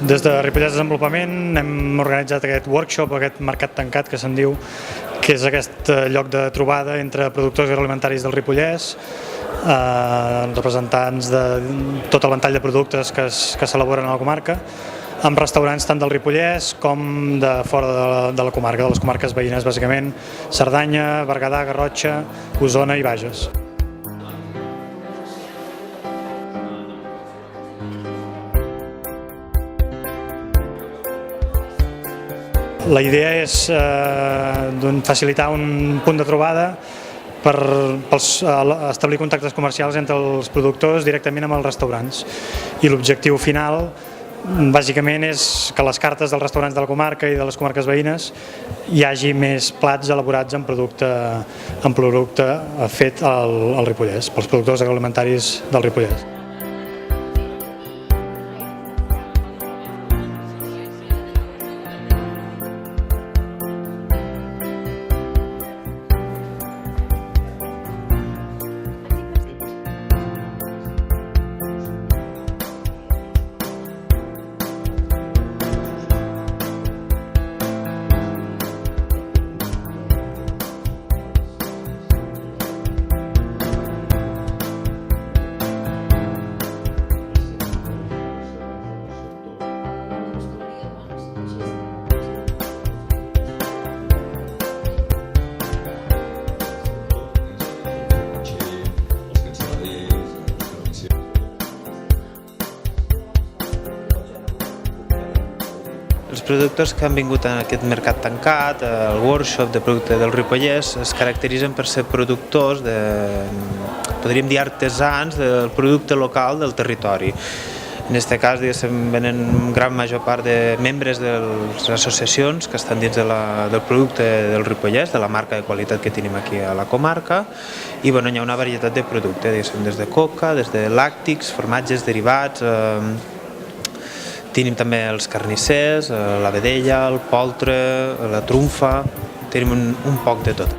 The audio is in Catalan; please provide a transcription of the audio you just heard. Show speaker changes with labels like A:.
A: Des de Ripollès Desenvolupament hem organitzat aquest workshop, aquest mercat tancat que se'n diu, que és aquest lloc de trobada entre productors agroalimentaris del Ripollès, representants de tot el ventall de productes que s'elaboren a la comarca, amb restaurants tant del Ripollès com de fora de la comarca, de les comarques veïnes, bàsicament Cerdanya, Berguedà, Garrotxa, Osona i Bages. La idea és facilitar un punt de trobada per establir contactes comercials entre els productors directament amb els restaurants. I l'objectiu final bàsicament és que a les cartes dels restaurants de la comarca i de les comarques veïnes hi hagi més plats elaborats amb producte fet al Ripollès, pels productors agroalimentaris del Ripollès.
B: Els productors que han vingut a aquest mercat tancat, al workshop de producte del Ripollès, es caracteritzen per ser productors, podríem dir artesans, del producte local del territori. En aquest cas venen gran major part de membres de les associacions que estan dins del producte del Ripollès, de la marca de qualitat que tenim aquí a la comarca, i hi ha una varietat de productes, des de coca, des de làctics, formatges derivats. Tenim també els carnissers, la vedella, el poltre, la trumfa, tenim un poc de tot.